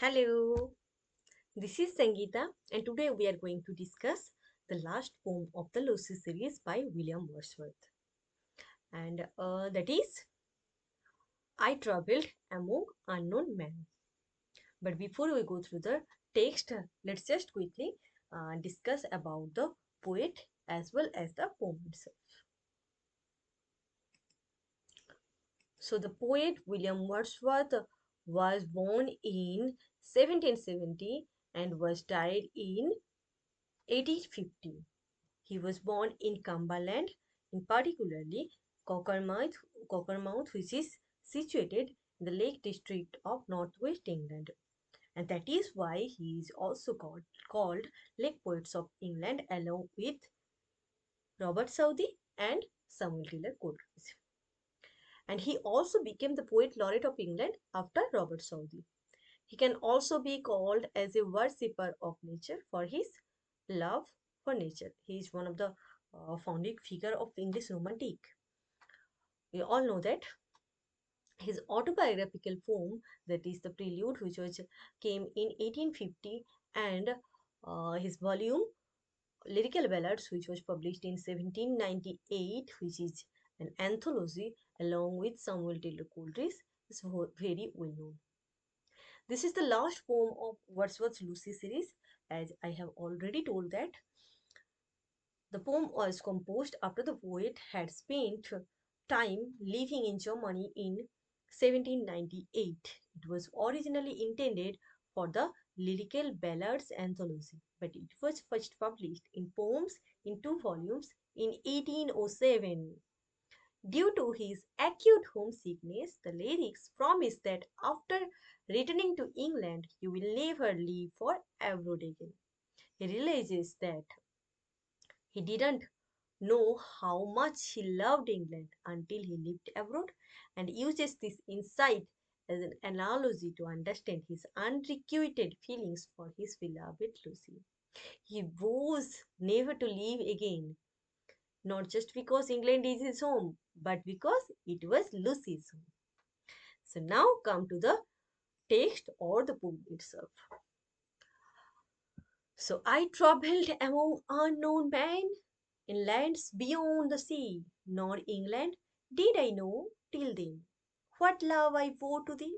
Hello, this is Sangeeta, and today we are going to discuss the last poem of the Lucy series by William Wordsworth, and that is I Traveled Among Unknown Men. But before we go through the text, let's just quickly discuss about the poet as well as the poem itself. So, the poet William Wordsworth was born in 1770 and was died in 1850. He was born in Cumberland, in particularly Cockermouth, Cockermouth, which is situated in the Lake District of Northwest England. And that is why he is also called Lake Poets of England along with Robert Southey and Samuel Taylor Coleridge. And he also became the Poet Laureate of England after Robert Southey. He can also be called as a worshipper of nature for his love for nature. He is one of the founding figure of English Romantic. We all know that his autobiographical poem, that is the Prelude, which came in 1850, and his volume Lyrical Ballads, which was published in 1798, which is an anthology along with Samuel Taylor Coleridge, is very well known. This is the last poem of Wordsworth's Lucy series, as I have already told that the poem was composed after the poet had spent time living in Germany in 1798. It was originally intended for the Lyrical Ballads anthology, but it was first published in poems in two volumes in 1807. Due to his acute homesickness, the lyrics promise that after returning to England, he will never leave for abroad again. He realizes that he didn't know how much he loved England until he lived abroad and uses this insight as an analogy to understand his unrequited feelings for his beloved Lucy. He vows never to leave again, not just because England is his home, but because it was Lucy's home. So now come to the text or the poem itself. So I traveled among unknown men in lands beyond the sea, nor England did I know till then. What love I bore to thee?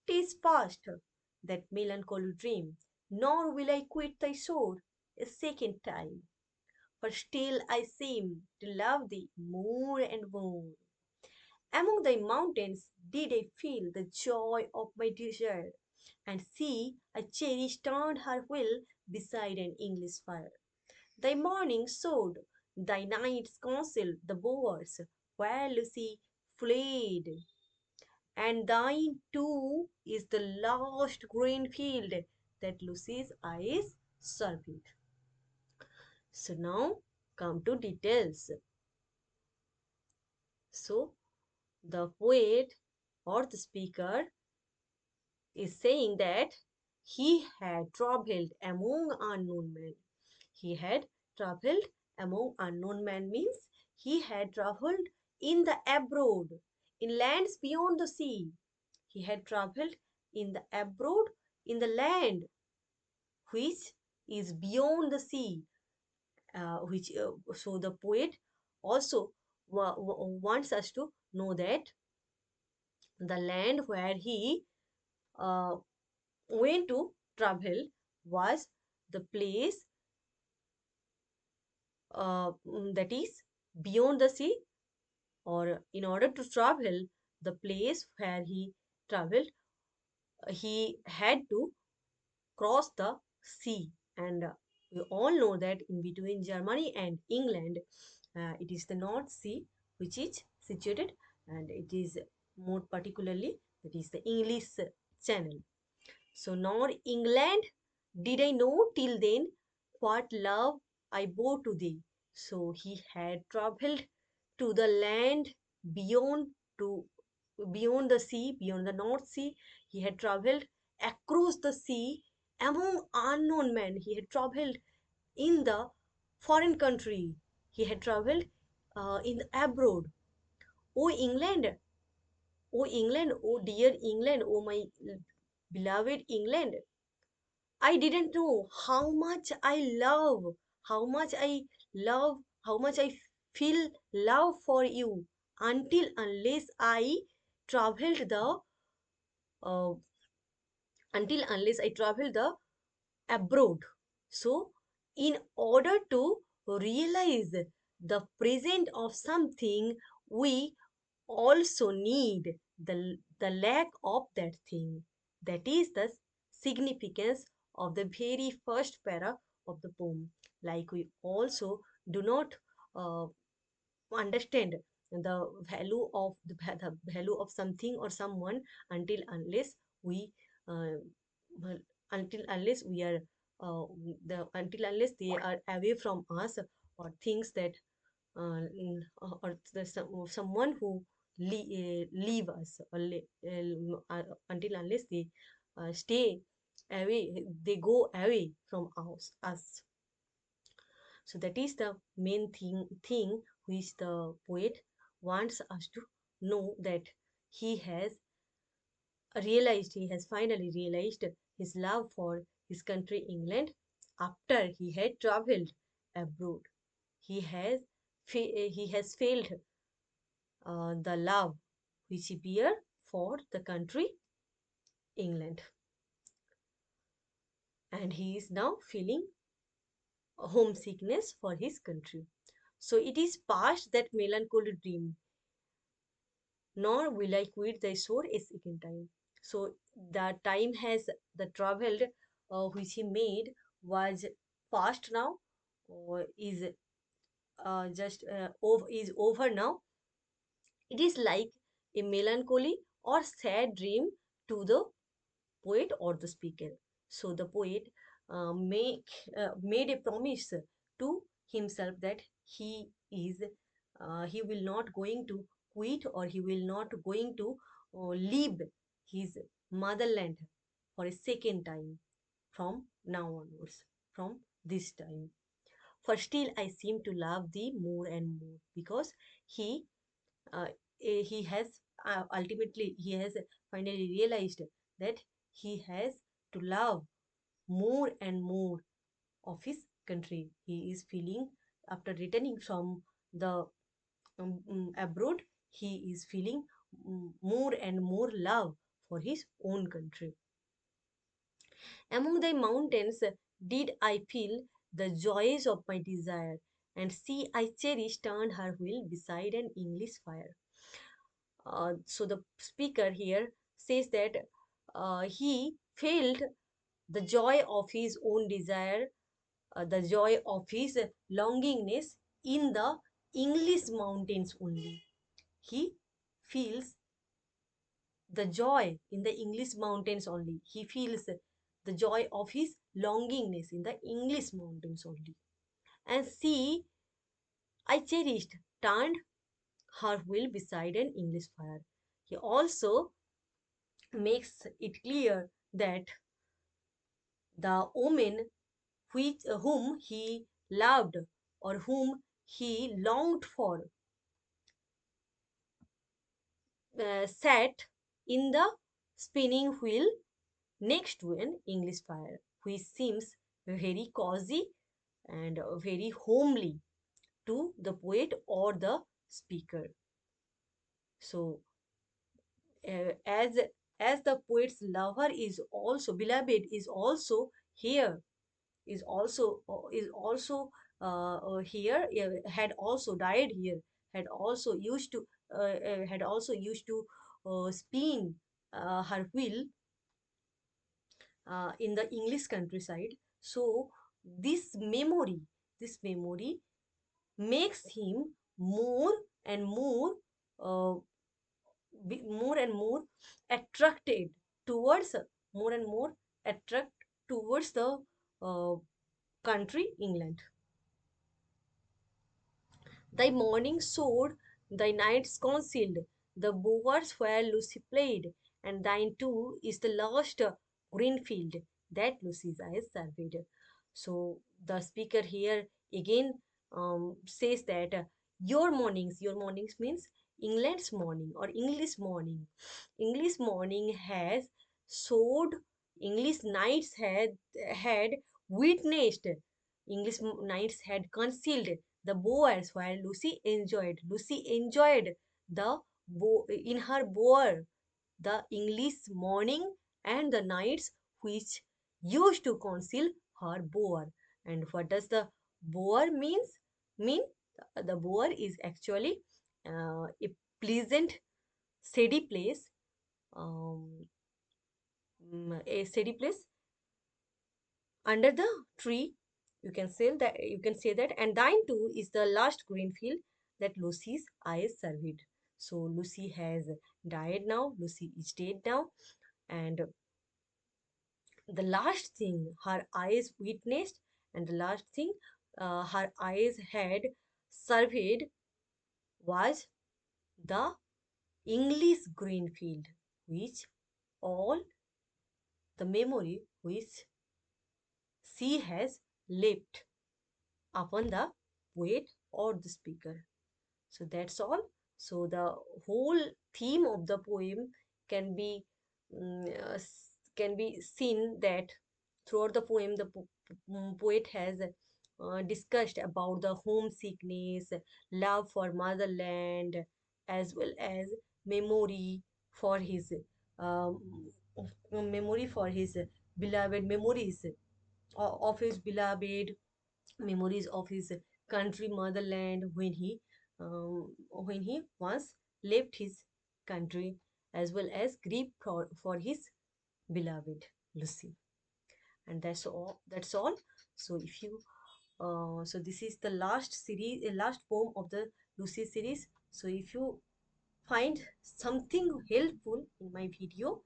'Tis past, that melancholy dream, nor will I quit thy shore a second time, for still I seem to love thee more and more. Among thy mountains did I feel the joy of my desire, and see a cherry turned her wheel beside an English fire. Thy morning showed, thy nights concealed the bowers where Lucy fled, and thine too is the last green field that Lucy's eyes surveyed. So now come to details. So the poet or the speaker is saying that he had traveled among unknown men. He had traveled among unknown men means he had traveled in the abroad, in lands beyond the sea. He had traveled in the abroad, in the land which is beyond the sea. Which so the poet also wants us to know that the land where he uh, went to travel was the place that is beyond the sea, or in order to travel the place where he traveled, he had to cross the sea. And we all know that in between Germany and England, it is the North Sea which is situated, and it is more particularly that is the English Channel. So, nor England did I know till then what love I bore to thee. So, he had traveled to the land beyond to beyond the sea, beyond the North Sea. He had traveled across the sea among unknown men. He had traveled in the foreign country. He had traveled in the abroad. Oh England, oh England, oh dear England, oh my beloved England. I didn't know how much I love, how much I love, how much I feel love for you until unless I traveled the uh, I traveled the abroad. So, in order to realize the present of something, we also need the lack of that thing. That is the significance of the very first para of the poem. Like we also do not uh, understand the value of something or someone until unless we uh, well, until unless we are until unless they are away from us, or things that or someone who leave us, or until unless they stay away, they go away from us. So that is the main thing which the poet wants us to know, that he has he has finally realized his love for his country England after he had traveled abroad. He has he has failed the love which he bear for the country England, and he is now feeling homesickness for his country. So it is past that melancholy dream, nor will I quit thy shore a second time. So the time has the traveled which he made was past now, or is just is over now. It is like a melancholy or sad dream to the poet or the speaker. So the poet made a promise to himself that he will not going to quit, or he will not going to leave his motherland for a second time from now onwards, from this time. For still I seem to love thee more and more, because he uh, he has ultimately he has finally realized that he has to love more and more of his country. He is feeling, after returning from the abroad, he is feeling more and more love for his own country. Among thy mountains did I feel the joys of my desire, and see I cherish turned her wheel beside an English fire. So the speaker here says that he felt the joy of his own desire, the joy of his longingness in the English mountains only. He feels the joy in the English mountains only. He feels the joy of his longingness in the English mountains only. And see, I cherished, turned her will beside an English fire. He also makes it clear that the woman whom he loved, or whom he longed for, sat in the spinning wheel next to an English fire, which seems very cozy and very homely to the poet or the speaker. So, as the poet's lover is also beloved, is also here, is also here, had also died here, had also used to spin her wheel in the English countryside. So this memory, this memory makes him more and more uh, more and more attracted towards more and more attract towards the uh, country England. Thy morning sword, thy nights concealed, the bowers where Lucy played, and thine too is the last green field that Lucy's eyes surveyed. So the speaker here again says that your mornings means England's morning or English morning. English morning has showed English knights had witnessed. English knights had concealed the boars while Lucy enjoyed the in her bower the English morning and the nights which used to conceal her bower. And what does the bower mean? The bower is actually a pleasant, shady place, um, a shady place under the tree. You can say that, and thine too is the last green field that Lucy's eyes surveyed. So Lucy has died now. Lucy is dead now, and the last thing her eyes witnessed and the last thing her eyes had surveyed was the English green field, which all the memory which she has left upon the poet or the speaker. So that's all. So the whole theme of the poem can be can be seen that throughout the poem the poet has discussed about the homesickness, love for motherland, as well as memory for his um, memory for his beloved memories of his beloved, memories of his country motherland when he once left his country, as well as grief for his beloved Lucy. And that's all. So if you so this is the last poem of the Lucy series. So if you find something helpful in my video,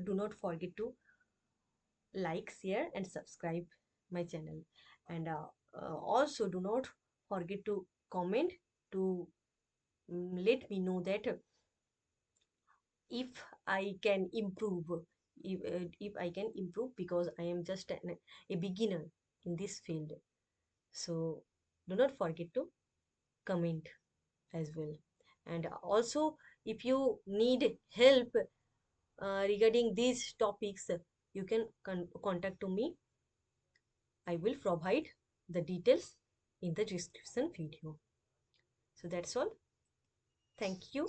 do not forget to like, share, and subscribe my channel. And also do not forget to comment to let me know that if I can improve, if I can improve, because I am just a beginner in this field. So do not forget to comment as well. And also, if you need help regarding these topics, you can contact to me. I will provide the details in the description video. So that's all. Thank you.